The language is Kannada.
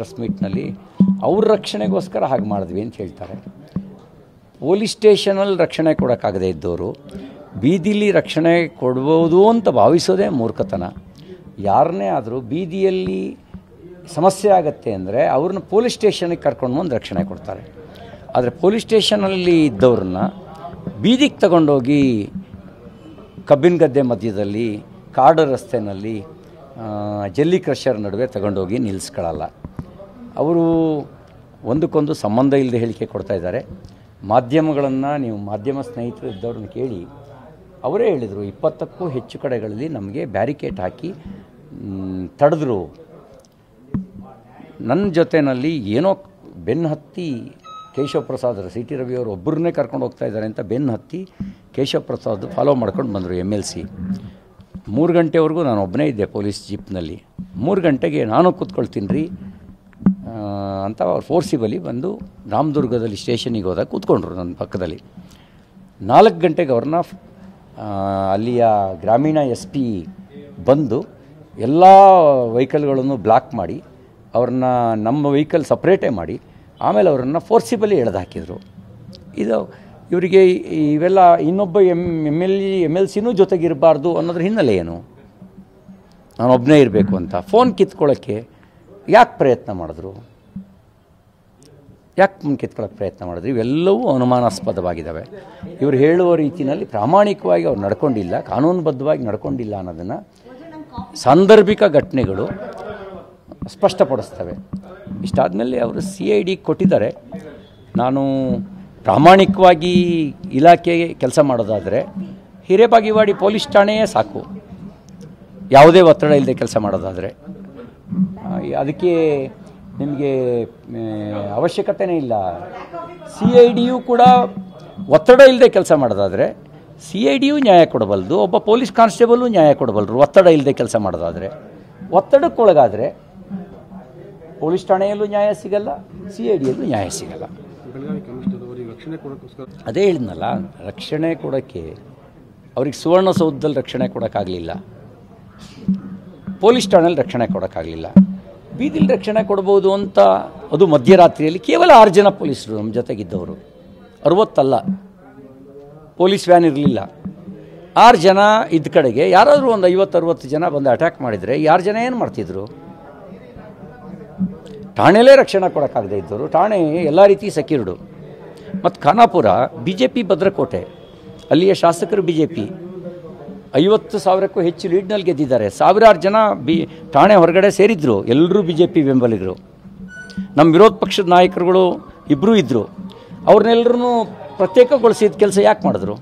ಪ್ರೆಸ್ ಮೀಟ್ನಲ್ಲಿ ಅವ್ರ ರಕ್ಷಣೆಗೋಸ್ಕರ ಹಾಗೆ ಮಾಡಿದ್ವಿ ಅಂತ ಹೇಳ್ತಾರೆ. ಪೊಲೀಸ್ ಸ್ಟೇಷನಲ್ಲಿ ರಕ್ಷಣೆ ಕೊಡೋಕ್ಕಾಗದೇ ಇದ್ದವರು ಬೀದಿಲಿ ರಕ್ಷಣೆ ಕೊಡ್ಬೋದು ಅಂತ ಭಾವಿಸೋದೇ ಮೂರ್ಖತನ. ಯಾರನ್ನೇ ಆದರೂ ಬೀದಿಯಲ್ಲಿ ಸಮಸ್ಯೆ ಆಗುತ್ತೆ ಅಂದರೆ ಅವ್ರನ್ನ ಪೊಲೀಸ್ ಸ್ಟೇಷನಿಗೆ ಕರ್ಕೊಂಡು ಬಂದು ರಕ್ಷಣೆ ಕೊಡ್ತಾರೆ. ಆದರೆ ಪೊಲೀಸ್ ಸ್ಟೇಷನಲ್ಲಿ ಇದ್ದವ್ರನ್ನ ಬೀದಿಗೆ ತಗೊಂಡೋಗಿ ಕಬ್ಬಿನ ಗದ್ದೆ ಮಧ್ಯದಲ್ಲಿ, ಕಾಡು ರಸ್ತೆಯಲ್ಲಿ, ಜಲ್ಲಿ ಕ್ರಷರ್ ನಡುವೆ ತಗೊಂಡೋಗಿ ನಿಲ್ಲಿಸ್ಕೊಳ್ಳಲ್ಲ. ಅವರು ಒಂದಕ್ಕೊಂದು ಸಂಬಂಧ ಇಲ್ಲದೆ ಹೇಳಿಕೆ ಕೊಡ್ತಾ ಇದ್ದಾರೆ. ಮಾಧ್ಯಮಗಳನ್ನು, ನೀವು ಮಾಧ್ಯಮ ಸ್ನೇಹಿತರು ಇದ್ದವ್ರನ್ನ ಕೇಳಿ, ಅವರೇ ಹೇಳಿದರು 20ಕ್ಕೂ ಹೆಚ್ಚು ಕಡೆಗಳಲ್ಲಿ ನಮಗೆ ಬ್ಯಾರಿಕೇಡ್ ಹಾಕಿ ತಡೆದ್ರು. ನನ್ನ ಜೊತೆಯಲ್ಲಿ ಏನೋ ಬೆನ್ನು ಹತ್ತಿ ಕೇಶವ ಪ್ರಸಾದ್, ಸಿ ಟಿ ರವಿ ಅವರು ಒಬ್ಬರನ್ನೇ ಕರ್ಕೊಂಡು ಹೋಗ್ತಾ ಇದ್ದಾರೆ ಅಂತ ಬೆನ್ನು ಹತ್ತಿ ಕೇಶವ ಪ್ರಸಾದ್ ಫಾಲೋ ಮಾಡ್ಕೊಂಡು ಬಂದರು MLC. 3 ಗಂಟೆವರೆಗೂ ನಾನು ಒಬ್ಬನೇ ಇದ್ದೆ ಪೊಲೀಸ್ ಜೀಪ್ನಲ್ಲಿ. 3 ಗಂಟೆಗೆ ನಾನು ಕೂತ್ಕೊಳ್ತೀನಿ ರೀ ಅಂತ ಅವ್ರು ಫೋರ್ಸಿಬಲಿ ಬಂದು ರಾಮದುರ್ಗದಲ್ಲಿ ಸ್ಟೇಷನಿಗೆ ಹೋದಾಗ ಕೂತ್ಕೊಂಡ್ರು ನನ್ನ ಪಕ್ಕದಲ್ಲಿ. 4 ಗಂಟೆಗೆ ಅವ್ರನ್ನ ಅಲ್ಲಿಯ ಗ್ರಾಮೀಣ SP ಬಂದು ಎಲ್ಲ ವೆಹಿಕಲ್ಗಳನ್ನು ಬ್ಲಾಕ್ ಮಾಡಿ ಅವ್ರನ್ನ ನಮ್ಮ ವೆಹಿಕಲ್ ಸಪ್ರೇಟೇ ಮಾಡಿ ಆಮೇಲೆ ಅವರನ್ನು ಫೋರ್ಸಿಬಲಿ ಎಳೆದು ಹಾಕಿದರು. ಇದು ಇವರಿಗೆ ಇವೆಲ್ಲ ಇನ್ನೊಬ್ಬ MLCನೂ ಜೊತೆಗಿರಬಾರ್ದು ಅನ್ನೋದ್ರ ಹಿನ್ನೆಲೆ ಏನು? ನಾನೊಬ್ಬನೇ ಇರಬೇಕು ಅಂತ ಫೋನ್ ಕಿತ್ಕೊಳ್ಳೋಕ್ಕೆ ಯಾಕೆ ಪ್ರಯತ್ನ ಮಾಡಿದ್ರು? ಯಾಕೆ ಫೋನ್ ಕಿತ್ಕೊಳ್ಳೋಕ್ಕೆ ಪ್ರಯತ್ನ ಮಾಡಿದ್ರು? ಇವೆಲ್ಲವೂ ಅನುಮಾನಾಸ್ಪದವಾಗಿದ್ದಾವೆ. ಇವರು ಹೇಳುವ ರೀತಿಯಲ್ಲಿ ಪ್ರಾಮಾಣಿಕವಾಗಿ ಅವ್ರು ನಡ್ಕೊಂಡಿಲ್ಲ, ಕಾನೂನುಬದ್ಧವಾಗಿ ನಡ್ಕೊಂಡಿಲ್ಲ ಅನ್ನೋದನ್ನು ಸಾಂದರ್ಭಿಕ ಘಟನೆಗಳು ಸ್ಪಷ್ಟಪಡಿಸ್ತವೆ. ಇಷ್ಟಾದಮೇಲೆ ಅವರು CID ಕೊಟ್ಟಿದ್ದಾರೆ. ನಾನು ಪ್ರಾಮಾಣಿಕವಾಗಿ ಇಲಾಖೆಗೆ ಕೆಲಸ ಮಾಡೋದಾದರೆ ಹಿರೇಬಾಗೇವಾಡಿ ಪೊಲೀಸ್ ಠಾಣೆಯೇ ಸಾಕು, ಯಾವುದೇ ಒತ್ತಡ ಇಲ್ಲದೆ ಕೆಲಸ ಮಾಡೋದಾದರೆ. ಅದಕ್ಕೆ ನಿಮಗೆ ಅವಶ್ಯಕತೆಯೇ ಇಲ್ಲ. CIDಯೂ ಕೂಡ ಒತ್ತಡ ಇಲ್ಲದೆ ಕೆಲಸ ಮಾಡೋದಾದರೆ CIDಯೂ ನ್ಯಾಯ ಕೊಡಬಲ್ಲದು, ಒಬ್ಬ ಪೊಲೀಸ್ ಕಾನ್ಸ್ಟೇಬಲು ನ್ಯಾಯ ಕೊಡಬಲ್ಲರು. ಒತ್ತಡ ಇಲ್ಲದೆ ಕೆಲಸ ಮಾಡೋದಾದರೆ, ಒತ್ತಡಕ್ಕೊಳಗಾದರೆ ಪೊಲೀಸ್ ಠಾಣೆಯಲ್ಲೂ ನ್ಯಾಯ ಸಿಗಲ್ಲ, CIDಯಲ್ಲೂ ನ್ಯಾಯ ಸಿಗಲ್ಲ. ಅದೇ ಹೇಳಿದ್ನಲ್ಲ, ರಕ್ಷಣೆ ಕೊಡೋಕ್ಕೆ ಅವ್ರಿಗೆ ಸುವರ್ಣಸೌಧದಲ್ಲಿ ರಕ್ಷಣೆ ಕೊಡೋಕ್ಕಾಗಲಿಲ್ಲ, ಪೊಲೀಸ್ ಠಾಣೆಯಲ್ಲಿ ರಕ್ಷಣೆ ಕೊಡೋಕ್ಕಾಗಲಿಲ್ಲ. ಬೀದಿಲಿ ರಕ್ಷಣೆ ಕೊಡ್ಬೋದು ಅಂತ, ಅದು ಮಧ್ಯರಾತ್ರಿಯಲ್ಲಿ ಕೇವಲ 6 ಜನ ಪೊಲೀಸರು ನಮ್ಮ ಜೊತೆಗಿದ್ದವರು, 60 ಅಲ್ಲ, ಪೊಲೀಸ್ ವ್ಯಾನ್ ಇರಲಿಲ್ಲ. 6 ಜನ ಇದ್ದ ಕಡೆಗೆ ಯಾರಾದರೂ ಒಂದು 50-60 ಜನ ಬಂದು ಅಟ್ಯಾಕ್ ಮಾಡಿದರೆ 6 ಜನ ಏನು ಮಾಡ್ತಿದ್ರು? ಠಾಣೆಯಲ್ಲೇ ರಕ್ಷಣೆ ಕೊಡೋಕ್ಕಾಗದೇ ಇದ್ದವರು. ಠಾಣೆ ಎಲ್ಲ ರೀತಿ ಸೆಕ್ಯೂರ್ಡು. ಮತ್ತು ಖಾನಾಪುರ BJP ಭದ್ರಕೋಟೆ, ಅಲ್ಲಿಯ ಶಾಸಕರು BJP 50,000ಕ್ಕೂ ಹೆಚ್ಚು ಲೀಡ್ನಲ್ಲಿ ಗೆದ್ದಿದ್ದಾರೆ. ಸಾವಿರಾರು ಜನ ಠಾಣೆ ಹೊರಗಡೆ ಸೇರಿದ್ರು, ಎಲ್ಲರೂ BJP ಬೆಂಬಲಿಗರು. ನಮ್ಮ ವಿರೋಧ ಪಕ್ಷದ ನಾಯಕರುಗಳು ಇಬ್ಬರೂ ಇದ್ದರು. ಅವ್ರನ್ನೆಲ್ಲರೂ ಪ್ರತ್ಯೇಕಗೊಳಿಸಿದ ಕೆಲಸ ಯಾಕೆ ಮಾಡಿದ್ರು?